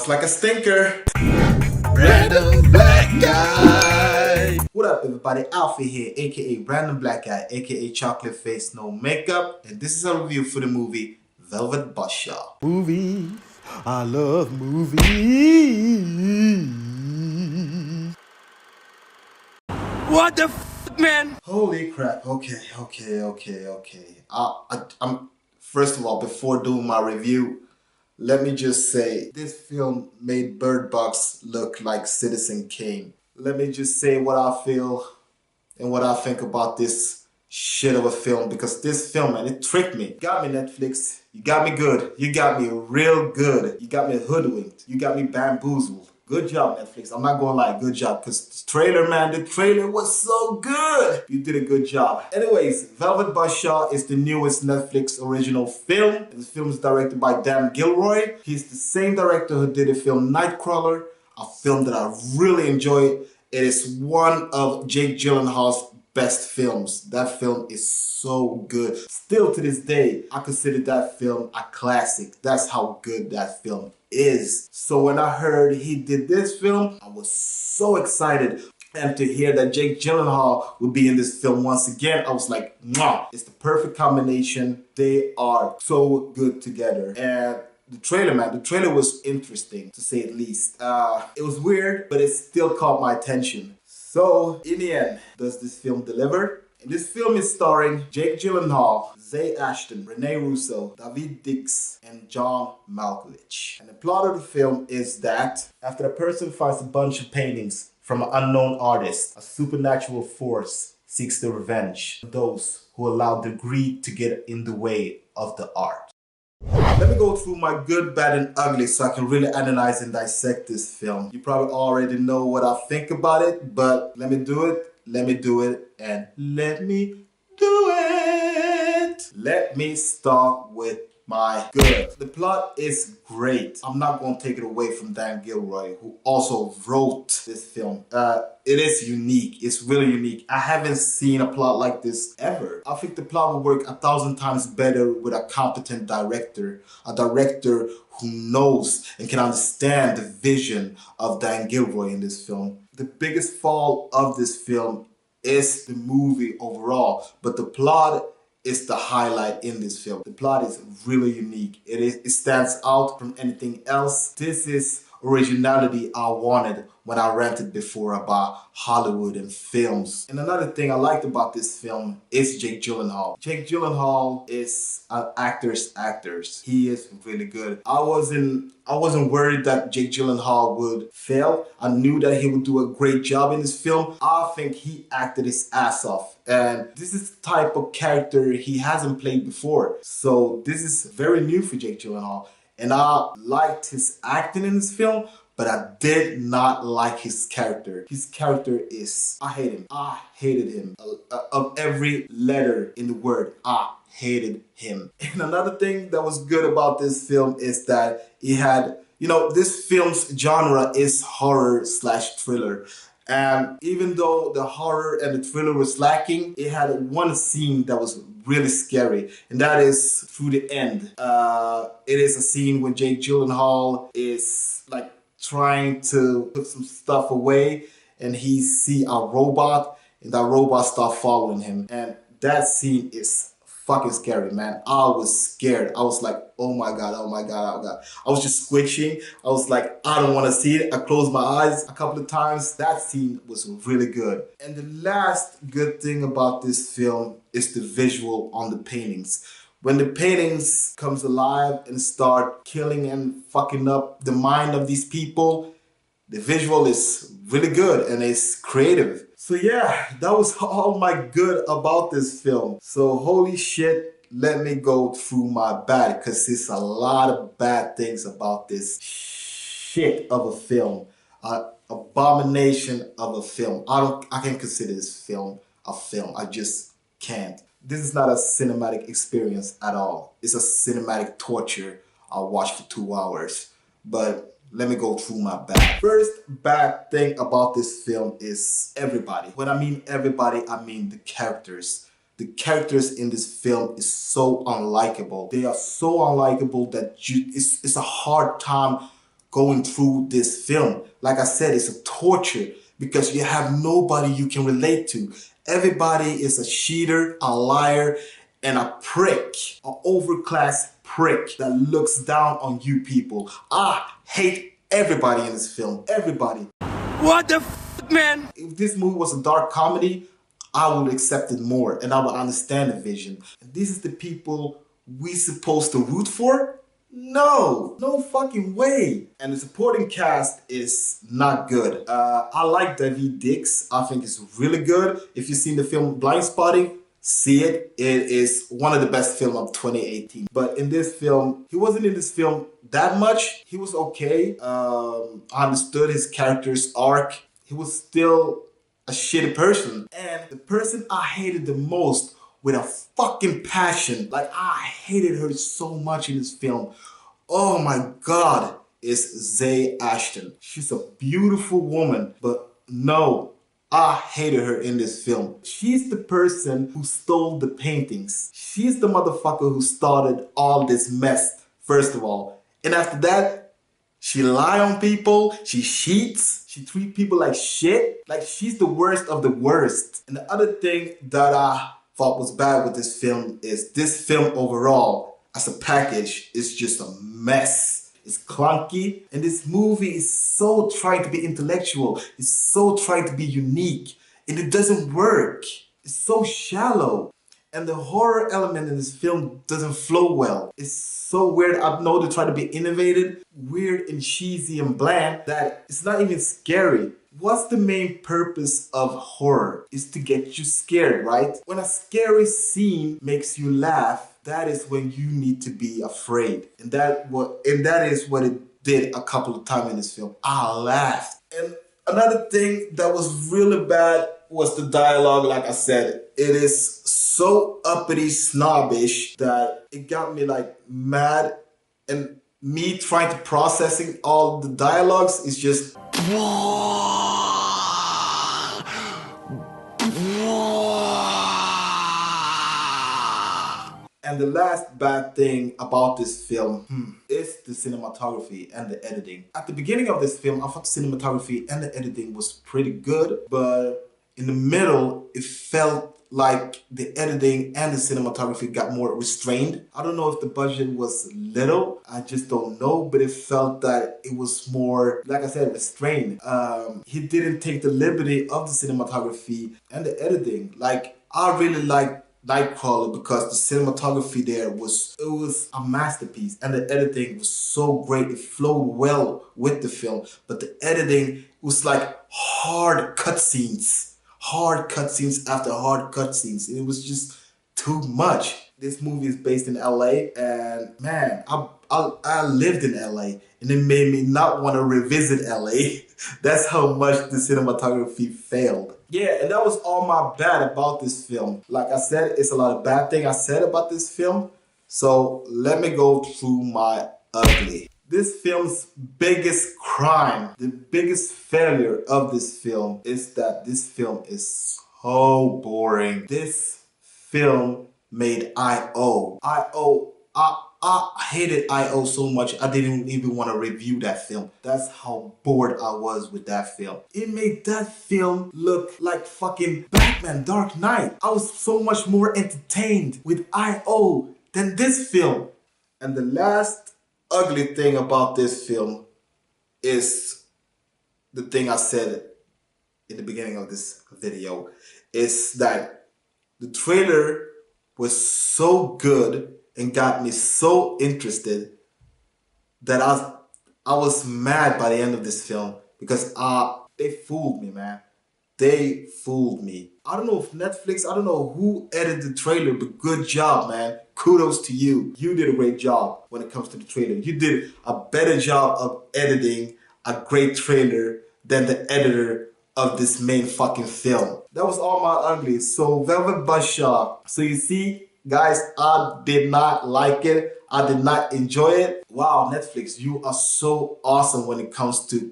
Smells like a stinker. Random black guy. What up, everybody? Alpha here, aka Random Black Guy, aka Chocolate Face No Makeup, and this is a review for the movie Velvet Buzzsaw. Movies. I love movies. What the f, man? Holy crap! Okay. I'm first of all, before doing my review, let me just say this film made Bird Box look like Citizen Kane. Let me just say what I feel and what I think about this shit of a film, because this film, man, it tricked me. You got me, Netflix. You got me good. You got me real good. You got me hoodwinked. You got me bamboozled. Good job, Netflix. I'm not gonna lie, good job, because the trailer, man, the trailer was so good. You did a good job. Anyways, Velvet Buzzsaw is the newest Netflix original film. This film is directed by Gilroy. He's the same director who did the film Nightcrawler, a film that I really enjoy. It is one of Jake Gyllenhaal's best films. That film is so good. Still to this day, I consider that film a classic. That's how good that film is. So when I heard he did this film, I was so excited. And to hear that Jake Gyllenhaal would be in this film once again, I was like, mwah, it's the perfect combination. They are so good together. And the trailer, man, the trailer was interesting, to say at least. It was weird, but it still caught my attention. So, in the end, does this film deliver? And this film is starring Jake Gyllenhaal, Zawe Ashton, Rene Russo, David Dix, and John Malkovich. And the plot of the film is that after a person finds a bunch of paintings from an unknown artist, a supernatural force seeks the revenge of those who allowed their greed to get in the way of the art. Let me go through my good, bad, and ugly so I can really analyze and dissect this film. You probably already know what I think about it, but let me do it, and let me do it. Let me start with my good. The plot is great. I'm not going to take it away from Dan Gilroy, who also wrote this film. It is unique. It's really unique. I haven't seen a plot like this ever. I think the plot would work 1,000 times better with a competent director. A director who knows and can understand the vision of Dan Gilroy in this film. The biggest fall of this film is the movie overall, but the plot is the highlight in this film. The plot is really unique. It stands out from anything else. This is originality I wanted when I ranted before about Hollywood and films. And another thing I liked about this film is Jake Gyllenhaal. Jake Gyllenhaal is an actor's actor. He is really good. I wasn't worried that Jake Gyllenhaal would fail. I knew that he would do a great job in this film. I think he acted his ass off. And this is the type of character he hasn't played before. So this is very new for Jake Gyllenhaal. And I liked his acting in this film, but I did not like his character. His character is, I hate him. I hated him. Of every letter in the word, I hated him. And another thing that was good about this film is that it had, this film's genre is horror/thriller. And even though the horror and the thriller was lacking, it had one scene that was really scary, and that is through the end. It is a scene when Jake Gyllenhaal is like trying to put some stuff away, and he see a robot, and that robot start following him, and that scene is fucking scary, man. I was scared. I was like, oh my god. I was just squishing. I was like, I don't want to see it. I closed my eyes a couple of times. That scene was really good. And the last good thing about this film is the visual on the paintings. When the paintings comes alive and start killing and fucking up the mind of these people, the visual is really good and it's creative. So yeah, that was all my good about this film. So holy shit, let me go through my bad, because there's a lot of bad things about this shit of a film. Abomination of a film. I can't consider this film a film. I just can't. This is not a cinematic experience at all. It's a cinematic torture I watched for 2 hours. But let me go through my bad. First bad thing about this film is everybody. When I mean everybody, I mean the characters. The characters in this film is so unlikable. They are so unlikable that it's a hard time going through this film. Like I said, it's a torture because you have nobody you can relate to. Everybody is a cheater, a liar, and a prick, an overclass prick that looks down on you people. I hate everybody in this film. Everybody. What the f***, man? If this movie was a dark comedy, I would accept it more and I would understand the vision. And this is the people we supposed to root for? No, no fucking way. And the supporting cast is not good. I like Daveed Diggs. I think it's really good. If you've seen the film Blindspotting, see it. It is one of the best films of 2018. But in this film, he wasn't in this film that much. He was okay. I understood his character's arc. He was still a shitty person. And the person I hated the most with a fucking passion, like I hated her so much in this film. Oh my God, is Zawe Ashton. She's a beautiful woman, but no, I hated her in this film. She's the person who stole the paintings. She's the motherfucker who started all this mess, first of all. And after that, she lies on people, she cheats, she treats people like shit. Like she's the worst of the worst. And the other thing that I thought was bad with this film is this film overall, as a package, is just a mess. It's clunky, and this movie is so trying to be intellectual. It's so trying to be unique, and it doesn't work. It's so shallow. And the horror element in this film doesn't flow well. It's so weird. I know they try to be innovative, weird and cheesy and bland that it's not even scary. What's the main purpose of horror? Is to get you scared, right? When a scary scene makes you laugh, that is when you need to be afraid. And that is what it did a couple of times in this film. I laughed. And another thing that was really bad was the dialogue. Like I said, it is so uppity, snobbish that it got me like mad, and me trying to processing all the dialogues is just And the last bad thing about this film is the cinematography and the editing. At the beginning of this film, I thought the cinematography and the editing was pretty good, but in the middle, it felt like the editing and the cinematography got more restrained. I don't know if the budget was little, I just don't know, but it felt that it was more, like I said, restrained. He didn't take the liberty of the cinematography and the editing. Like, I really liked Nightcrawler because the cinematography there was a masterpiece, and the editing was so great. It flowed well with the film, but the editing was like hard cutscenes after hard cutscenes. It was just too much. This movie is based in LA, and man, I lived in LA, and it made me not want to revisit LA. That's how much the cinematography failed. Yeah, and that was all my bad about this film. Like I said, it's a lot of bad things I said about this film. So let me go through my ugly. This film's biggest crime, the biggest failure of this film is that this film is so boring. This film made I.O. I hated I.O. so much I didn't even want to review that film. That's how bored I was with that film. It made that film look like fucking Batman Dark Knight. I was so much more entertained with I.O. than this film. And the last ugly thing about this film is the thing I said in the beginning of this video, is that the trailer was so good and got me so interested that I was mad by the end of this film because they fooled me, man. They fooled me. I don't know if Netflix, I don't know who edited the trailer, but good job, man. Kudos to you. You did a great job when it comes to the trailer. You did a better job of editing a great trailer than the editor of this main fucking film. That was all my ugly. So Velvet Buzzsaw. So you see, guys, I did not like it. I did not enjoy it. Wow, Netflix, you are so awesome when it comes to,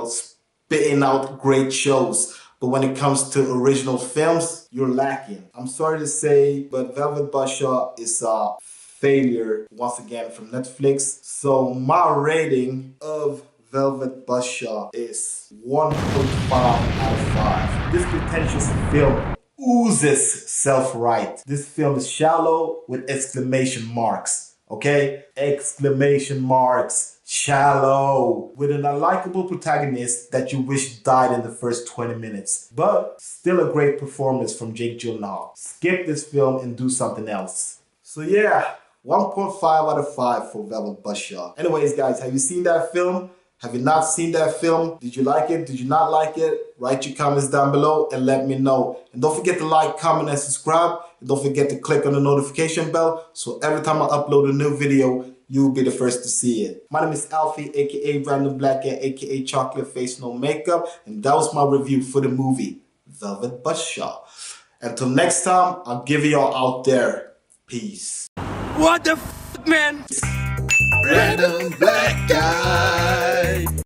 spitting out great shows. But when it comes to original films, you're lacking. I'm sorry to say, but Velvet Buzzsaw is a failure once again from Netflix. So my rating of Velvet Buzzsaw is 1.5 out of 5. This pretentious film oozes self-right. This film is shallow with exclamation marks. Okay? Exclamation marks. Shallow. With an unlikable protagonist that you wish died in the first 20 minutes. But still a great performance from Jake Gyllenhaal. Skip this film and do something else. So yeah, 1.5 out of 5 for Velvet Buzzsaw. Anyways guys, have you seen that film? Have you not seen that film? Did you like it? Did you not like it? Write your comments down below and let me know. And don't forget to like, comment, and subscribe. And don't forget to click on the notification bell so every time I upload a new video, you'll be the first to see it. My name is Alfie, aka Random Black Guy, aka Chocolate Face No Makeup. And that was my review for the movie, Velvet Buzzsaw. Until next time, I'll give y'all out there. Peace. What the f***, man? Random Black Guy.